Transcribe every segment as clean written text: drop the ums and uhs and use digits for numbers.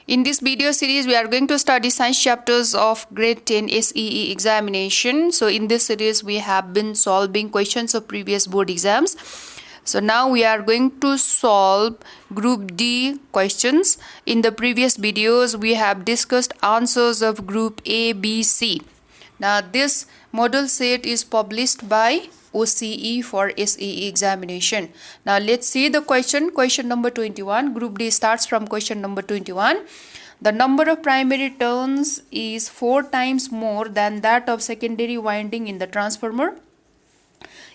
In this video series, we are going to study science chapters of grade 10 SEE examination. So in this series, we have been solving questions of previous board exams. So now we are going to solve group D questions. In the previous videos, we have discussed answers of group A, B, C. Now this model set is published by OCE for SEE examination. Now let's see the question. Question number 21. Group D starts from question number 21. The number of primary turns is 4 times more than that of secondary winding in the transformer.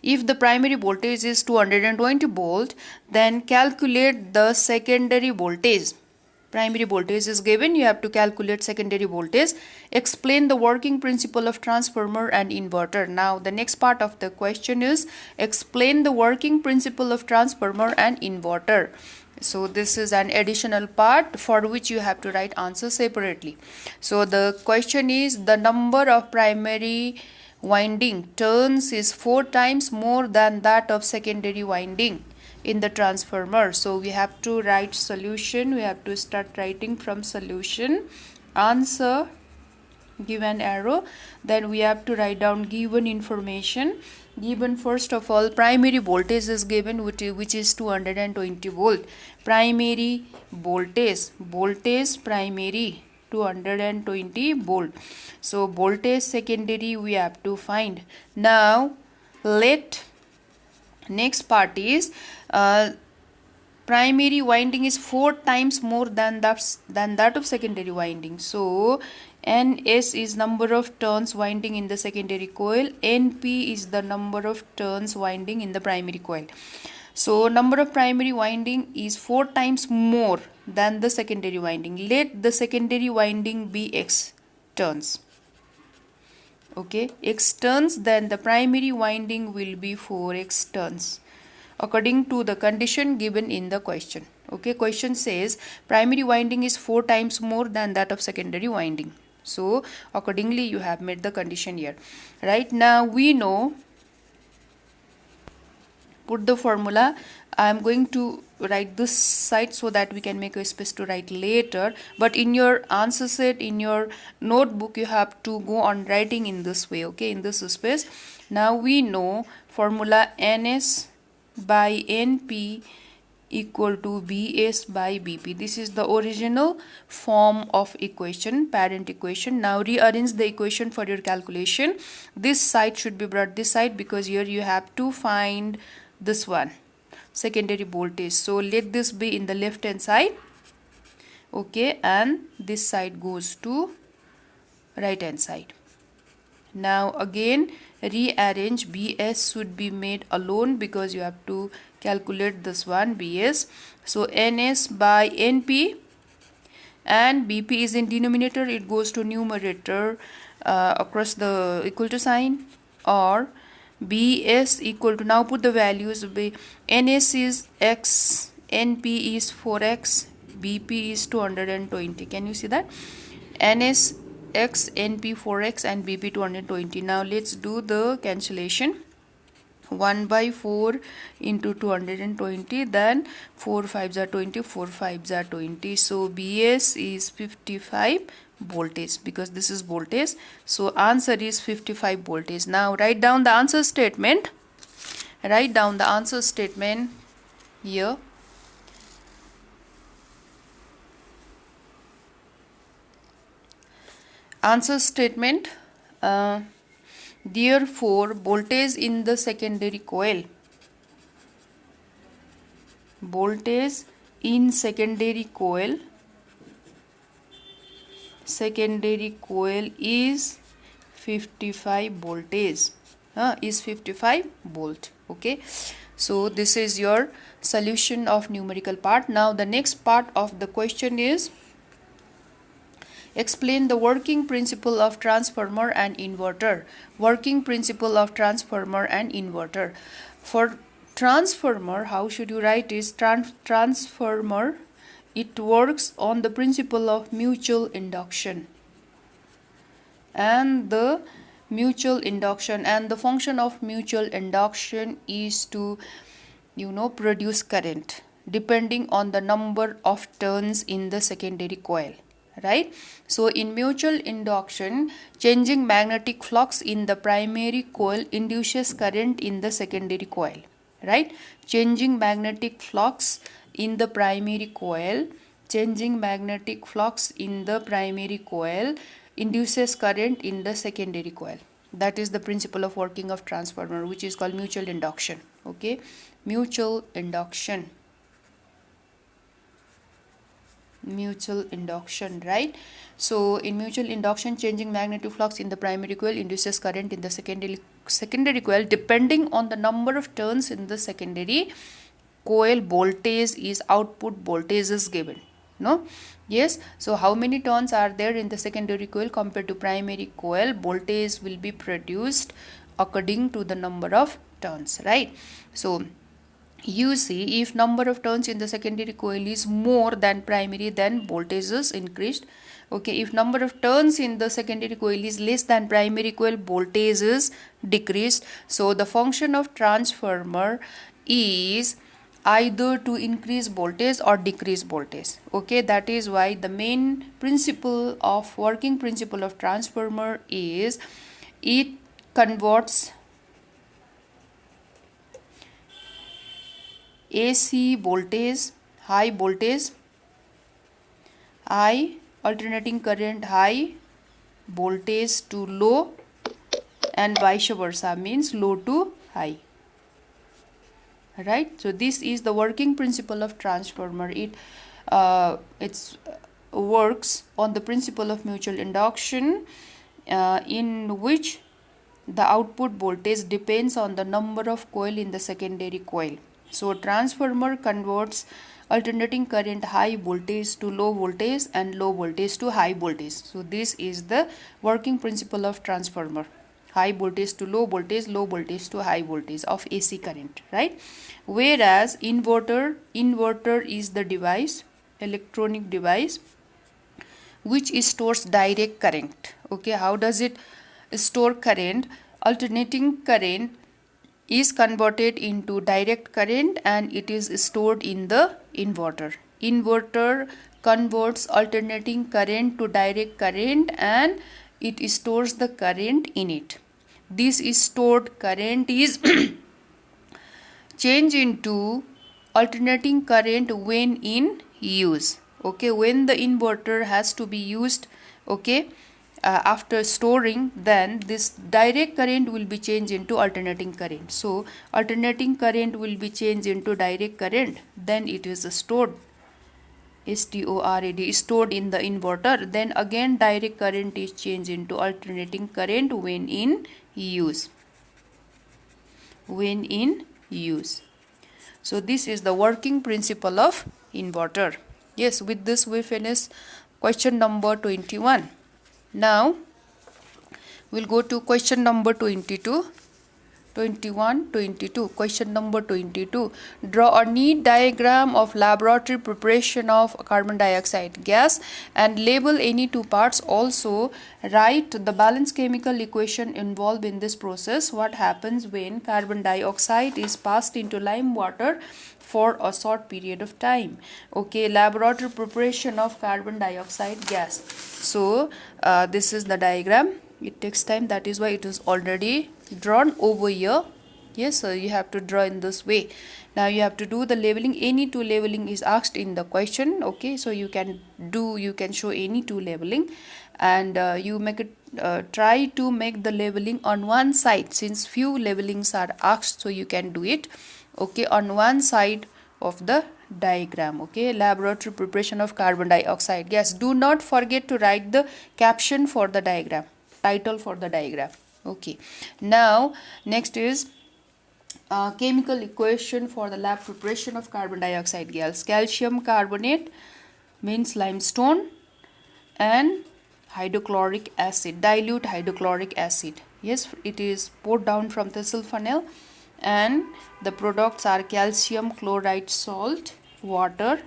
If the primary voltage is 220 volt, then calculate the secondary voltage. Primary voltage is given, you have to calculate secondary voltage. Explain the working principle of transformer and inverter. Now the next part of the question is explain the working principle of transformer and inverter. So this is an additional part for which you have to write answer separately. So the question is the number of primary winding turns is 4 times more than that of secondary winding in the transformer. So we have to write solution. We have to start writing from solution. Answer, give an arrow. Then we have to write down given information. Given, first of all, primary voltage is given, which is 220 volt. Primary voltage primary 220 volt. So voltage secondary we have to find. Now let next part is primary winding is 4 times more than that of secondary winding. So NS is number of turns winding in the secondary coil. NP is the number of turns winding in the primary coil. So number of primary winding is 4 times more than the secondary winding. Let the secondary winding be X turns. Okay, X turns, then the primary winding will be 4X turns according to the condition given in the question. Okay, question says primary winding is 4 times more than that of secondary winding. So accordingly you have met the condition here. Right now we know, put the formula. I am going to write this side so that we can make a space to write later, but in your answer set, in your notebook, you have to go on writing in this way, okay, in this space. Now we know formula NS by NP equal to BS by BP. This is the original form of equation, parent equation. Now rearrange the equation for your calculation. This side should be brought this side because here you have to find this one, secondary voltage. So let this be in the left hand side, okay, and this side goes to right hand side. Now again rearrange. BS should be made alone because you have to calculate this one, BS. So NS by NP, and BP is in denominator, it goes to numerator across the equal to sign, or BS equal to, now put the values, NS is X, NP is 4X, BP is 220. Can you see that? NS X, NP 4X and BP 220. Now let's do the cancellation. 1 by 4 into 220, then 4 5s are 20, 4 5s are 20. So BS is 55 voltage because this is voltage. So answer is 55 voltage. Now write down the answer statement. Write down the answer statement here. Answer statement. Therefore, voltage in the secondary coil. Voltage in secondary coil. Secondary coil is 55 voltage. Is 55 volt. Okay. So this is your solution of numerical part. Now the next part of the question is explain the working principle of transformer and inverter. Working principle of transformer and inverter. For transformer, how should you write is transformer, it works on the principle of mutual induction. And the mutual induction, and the function of mutual induction is to produce current. depending on the number of turns in the secondary coil, right? So in mutual induction, changing magnetic flux in the primary coil induces current in the secondary coil, right? Changing magnetic flux in the primary coil, changing magnetic flux in the primary coil induces current in the secondary coil. That is the principle of working of transformer, which is called mutual induction. Okay, mutual induction, right? So in mutual induction, changing magnetic flux in the primary coil induces current in the secondary coil depending on the number of turns in the secondary coil. Voltage is output voltage is given, no? Yes, so how many turns are there in the secondary coil compared to primary coil? Voltage will be produced according to the number of turns, right? So you see, if number of turns in the secondary coil is more than primary, then voltage is increased. Okay, if number of turns in the secondary coil is less than primary coil, voltage is decreased. So the function of transformer is either to increase voltage or decrease voltage. Okay, that is why the main principle of working principle of transformer is it converts AC voltage, high alternating current high voltage to low, and vice versa, means low to high, right? So this is the working principle of transformer. It works on the principle of mutual induction, in which the output voltage depends on the number of coil in the secondary coil. So transformer converts alternating current high voltage to low voltage and low voltage to high voltage. So this is the working principle of transformer. High voltage to low voltage to high voltage of AC current, right? Whereas inverter is the device, electronic device, which stores direct current. Okay, how does it store current? Alternating current is converted into direct current and it is stored in the inverter. Inverter converts alternating current to direct current and it stores the current in it. This stored current is changed into alternating current when in use. Okay, when the inverter has to be used, okay, after storing, then this direct current will be changed into alternating current. So alternating current will be changed into direct current, then it is stored, stored in the inverter. Then again direct current is changed into alternating current when in use. So this is the working principle of inverter. Yes, with this we finish question number 21. Now we'll go to question number 22. Question number 22. Draw a neat diagram of laboratory preparation of carbon dioxide gas and label any two parts. Also write the balanced chemical equation involved in this process. What happens when carbon dioxide is passed into lime water for a short period of time? Okay, laboratory preparation of carbon dioxide gas. So this is the diagram. It takes time, that is why it is already drawn over here. Yes, so you have to draw in this way. Now you have to do the labeling. Any two labeling is asked in the question. Okay, so you can show any two labeling, and you make it try to make the labeling on one side, since few labelings are asked, so you can do it, okay, on one side of the diagram. Okay, laboratory preparation of carbon dioxide gas. Do not forget to write the caption for the diagram, title for the diagram. Okay, now next is chemical equation for the lab preparation of carbon dioxide gas. Calcium carbonate means limestone and hydrochloric acid, dilute hydrochloric acid. Yes, it is poured down from the funnel, and the products are calcium chloride salt, water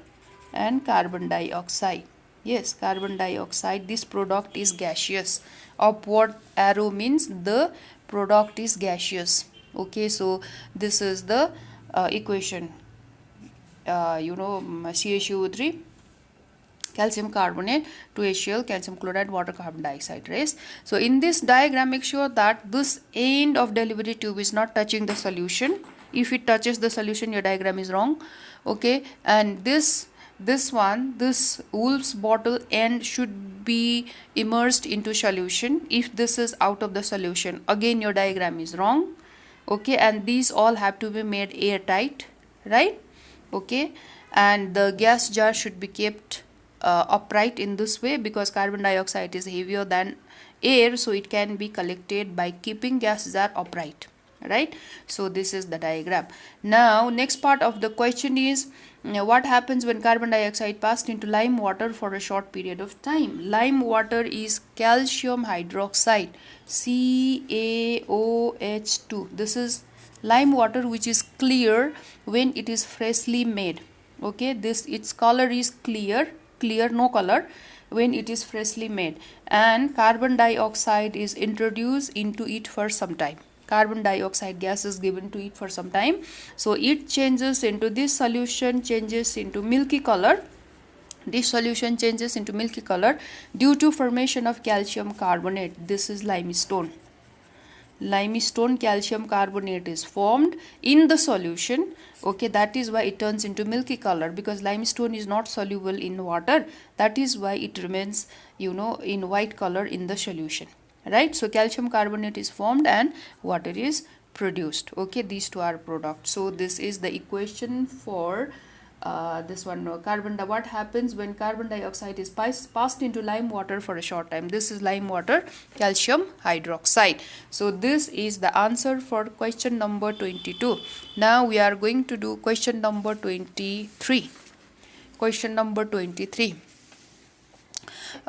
and carbon dioxide. Yes, carbon dioxide. This product is gaseous. Upward arrow means the product is gaseous. Okay, so this is the equation. CaCO3, calcium carbonate, 2HCl, calcium chloride, water, carbon dioxide rays. So in this diagram, make sure that this end of delivery tube is not touching the solution. If it touches the solution, your diagram is wrong. Okay, and this Wolf's bottle end should be immersed into solution. If this is out of the solution, again your diagram is wrong. Okay, and these all have to be made airtight, right? Okay, and the gas jar should be kept upright in this way, because carbon dioxide is heavier than air, so it can be collected by keeping gas jar upright, right? So this is the diagram. Now next part of the question is, what happens when carbon dioxide passed into lime water for a short period of time? Lime water is calcium hydroxide, CaOH2. This is lime water, which is clear when it is freshly made. Okay, its color is clear, no color when it is freshly made, and carbon dioxide is introduced into it for some time. Carbon dioxide gas is given to it for some time, so it changes into this solution, changes into milky color. This solution changes into milky color due to formation of calcium carbonate. This is limestone. Limestone calcium carbonate is formed in the solution. Okay, that is why it turns into milky color, because limestone is not soluble in water. That is why it remains, in white color in the solution, right? So calcium carbonate is formed and water is produced. Okay, these two are products. So this is the equation for this one. What happens when carbon dioxide is passed into lime water for a short time? This is lime water, calcium hydroxide. So this is the answer for question number 22. Now we are going to do question number 23. Question number 23.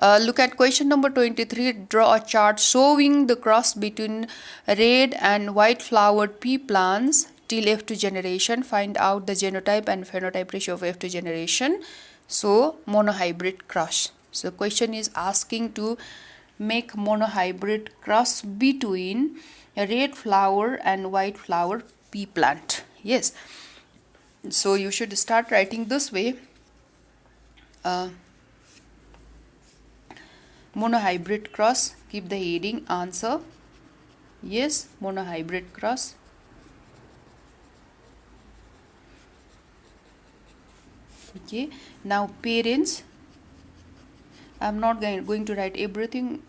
Look at question number 23. Draw a chart showing the cross between red and white flowered pea plants till F2 generation. Find out the genotype and phenotype ratio of F2 generation. So monohybrid cross. So question is asking to make monohybrid cross between a red flower and white flower pea plant. Yes. So you should start writing this way. Monohybrid cross. Keep the heading answer. Yes, monohybrid cross. Okay, now parents. I'm not going to write everything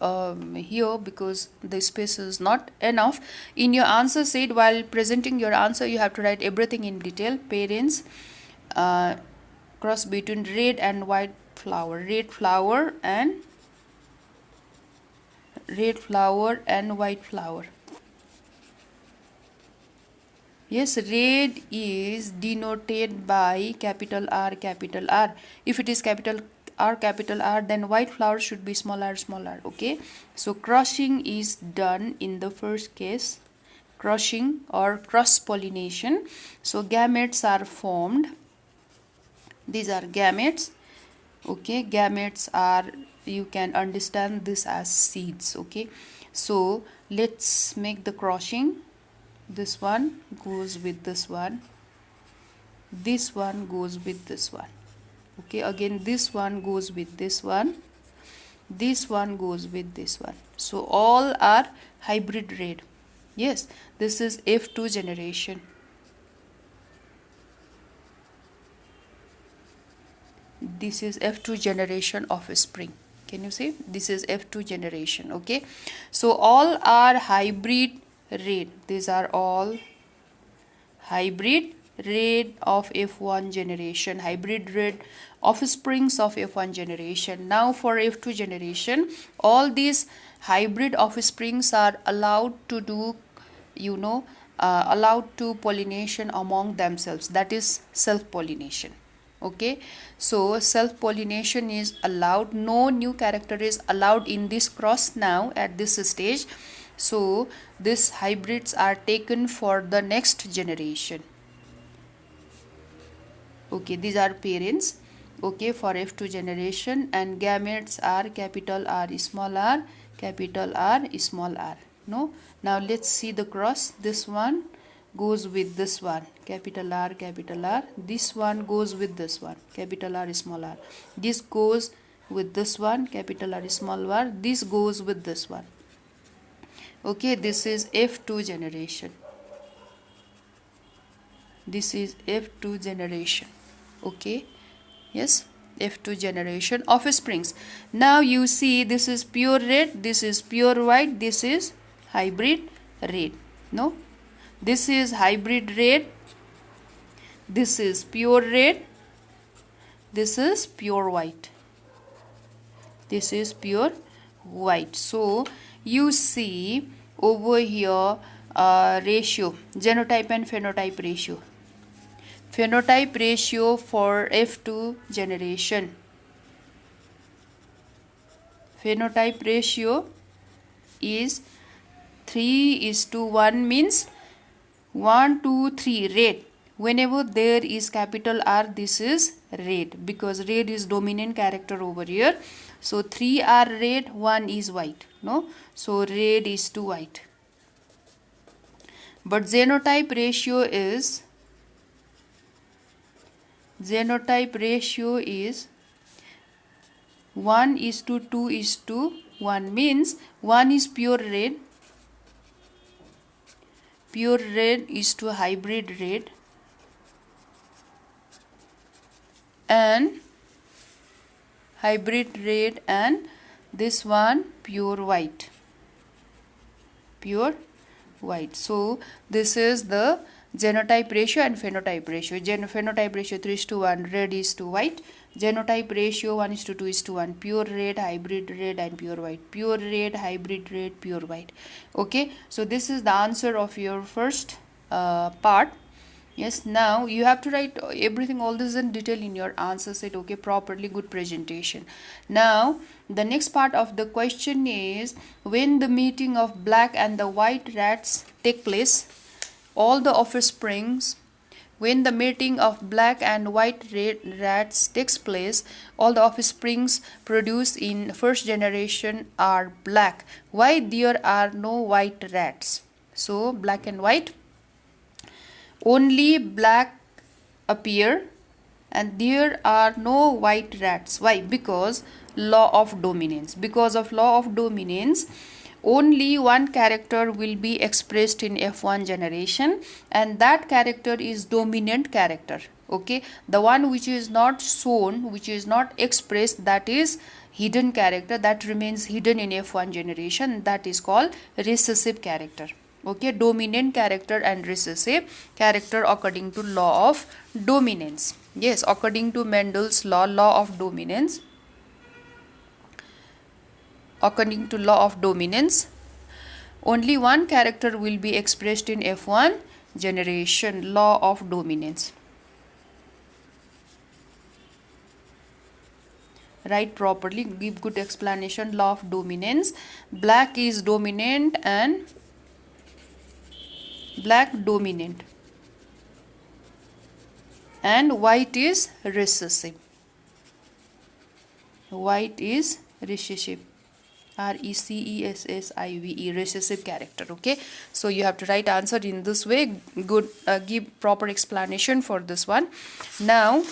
here because the space is not enough. In your answer sheet, while presenting your answer, you have to write everything in detail. Parents, cross between red and white flower. Red flower and white flower. Yes, red is denoted by capital R. If it is capital R, then white flower should be smaller. Okay, so crushing is done in the first case, crushing or cross pollination. So gametes are formed. These are gametes. Okay, gametes are, you can understand this as seeds. Okay, so let's make the crushing. This one goes with this one, this one goes with this one. Okay, again this one goes with this one, this one goes with this one. So all are hybrid red. Yes, this is F2 generation. This is F2 generation of spring. Can you see? This is F2 generation. Okay, so all are hybrid red. These are all hybrid red of F1 generation, hybrid red offsprings of F1 generation. Now for F2 generation, all these hybrid offsprings are allowed to do, allowed to pollination among themselves. That is self-pollination. Okay, so self-pollination is allowed. No new character is allowed in this cross now at this stage. So these hybrids are taken for the next generation. Okay, these are parents. Okay, for F2 generation, and gametes are capital R small r, capital R small r. No, now let's see the cross. This one goes with this one, capital R, this one goes with this one, capital R, small r, this goes with this one, capital R, small r, this goes with this one. Okay, this is F2 generation. This is F2 generation. Okay, yes, F2 generation of springs. Now you see, this is pure red, this is pure white, this is hybrid red. No, this is hybrid red, this is pure red, this is pure white, this is pure white. So you see over here ratio, genotype and phenotype ratio. Phenotype ratio for F2 generation. Phenotype ratio is 3:1, means 1, 2, 3 red. Whenever there is capital R, this is red, because red is dominant character over here. So 3 are red, 1 is white. No, so red is to white. But genotype ratio is 1:2:1, means 1 is pure red is to hybrid red, and hybrid red, and this one pure white. So this is the genotype ratio and phenotype ratio. Phenotype ratio 3:1, red is to white. Genotype ratio 1:2:1, pure red, hybrid red, and pure white. Pure red, hybrid red, pure white. Okay, so this is the answer of your first part. Yes, now you have to write everything, all this in detail in your answer set. Okay, properly, good presentation. Now the next part of the question is, when the mating of black and the white rats take place, all the offsprings, when the mating of black and white rats takes place, all the offsprings produced in first generation are black. Why there are no white rats? So black and white, only black appear and there are no white rats. Why? Because law of dominance. Because of law of dominance, only one character will be expressed in F1 generation, and that character is dominant character. Okay, the one which is not shown, which is not expressed, that is hidden character, that remains hidden in F1 generation, that is called recessive character. Okay, dominant character and recessive character according to law of dominance. Yes, according to Mendel's law of dominance. According to law of dominance, only one character will be expressed in F1 generation. Law of dominance. Write properly, give good explanation. Law of dominance. Black is dominant and black dominant, and white is recessive. White is recessive. RECESSIVE, recessive character. Okay, so you have to write answer in this way. Good, give proper explanation for this one. Now,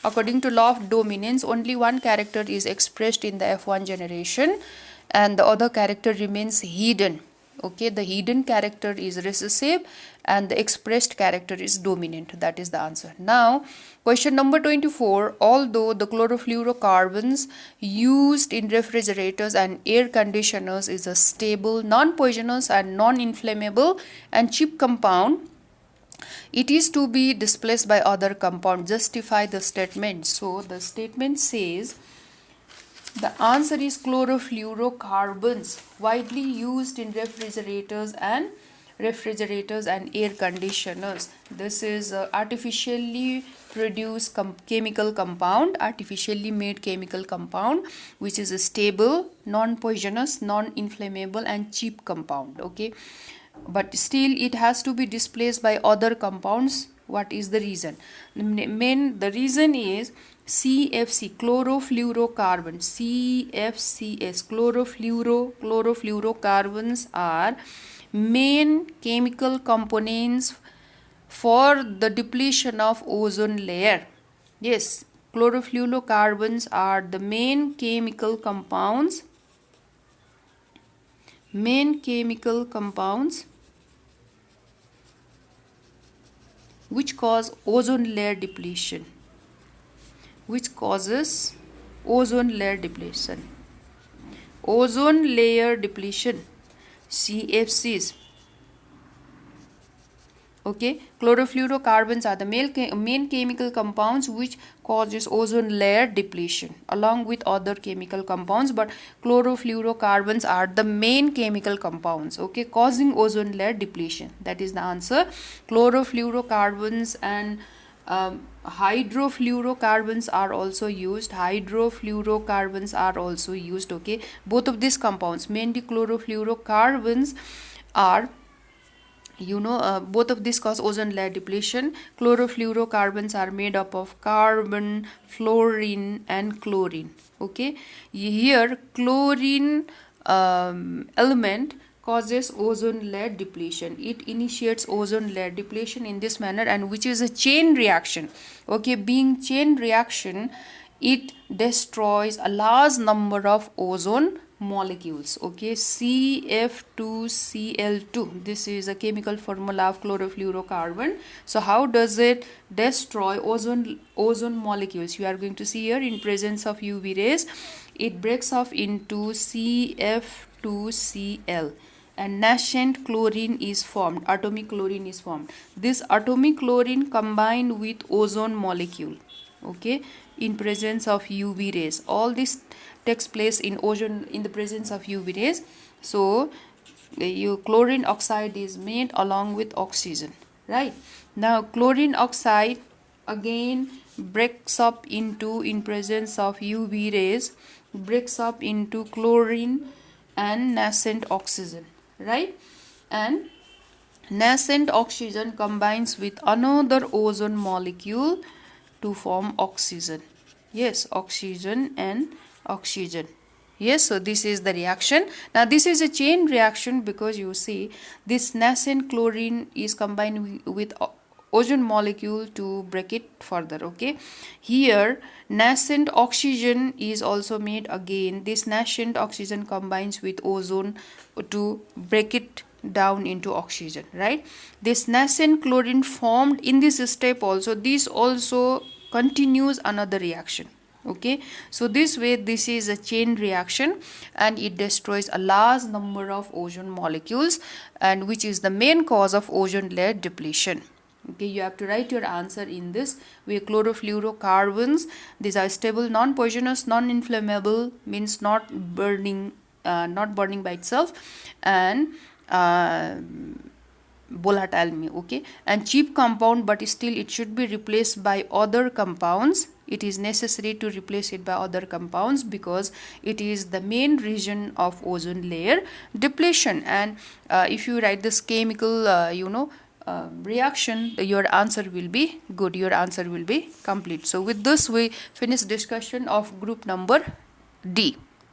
according to law of dominance, only one character is expressed in the F1 generation and the other character remains hidden. Okay, the hidden character is recessive and the expressed character is dominant. That is the answer. Now, question number 24. Although the chlorofluorocarbons used in refrigerators and air conditioners is a stable, non-poisonous and non-inflammable and cheap compound, it is to be displaced by other compound. Justify the statement. So, the statement says, the answer is chlorofluorocarbons widely used in refrigerators and air conditioners. This is artificially produced chemical compound, artificially made chemical compound, which is a stable, non-poisonous, non-inflammable and cheap compound. Okay, but still it has to be displaced by other compounds. What is the reason? The reason is CFC, chlorofluorocarbon, CFCs, chlorofluorocarbons are main chemical components for the depletion of ozone layer. Yes, chlorofluorocarbons are the main chemical compounds which cause ozone layer depletion, which causes ozone layer depletion. Ozone layer depletion, CFCs. Okay, chlorofluorocarbons are the main chemical compounds which causes ozone layer depletion along with other chemical compounds, but chlorofluorocarbons are the main chemical compounds, okay, causing ozone layer depletion. That is the answer. Chlorofluorocarbons and hydrofluorocarbons are also used. Okay, both of these compounds, mainly chlorofluorocarbons, are both of these cause ozone layer depletion. Chlorofluorocarbons are made up of carbon, fluorine and chlorine. Okay, here chlorine element causes ozone layer depletion. It initiates ozone layer depletion in this manner, and which is a chain reaction. Okay, being chain reaction, it destroys a large number of ozone molecules. Okay, CF2Cl2, this is a chemical formula of chlorofluorocarbon. So how does it destroy ozone molecules? You are going to see here, in presence of UV rays, it breaks off into CF2Cl and nascent chlorine is formed, atomic chlorine is formed. This atomic chlorine combined with ozone molecule, okay, in presence of UV rays. All this takes place in the presence of UV rays. So your chlorine oxide is made along with oxygen, right? Now chlorine oxide again breaks up into, in presence of UV rays, breaks up into chlorine and nascent oxygen, right? And nascent oxygen combines with another ozone molecule to form oxygen. Yes, oxygen and oxygen. Yes, so this is the reaction. Now this is a chain reaction because you see this nascent chlorine is combined with ozone molecule to break it further. Okay, here nascent oxygen is also made again. This nascent oxygen combines with ozone to break it down into oxygen, right? This nascent chlorine formed in this step also, this also continues another reaction. Okay, so this way this is a chain reaction and it destroys a large number of ozone molecules, and which is the main cause of ozone layer depletion. Okay, you have to write your answer in this way. Chlorofluorocarbons, these are stable, non-poisonous, non-inflammable, means not burning by itself, and volatile, okay, and cheap compound, but still it should be replaced by other compounds. It is necessary to replace it by other compounds because it is the main reason of ozone layer depletion. And if you write this chemical reaction, your answer will be good, your answer will be complete. So with this we finish discussion of group number D.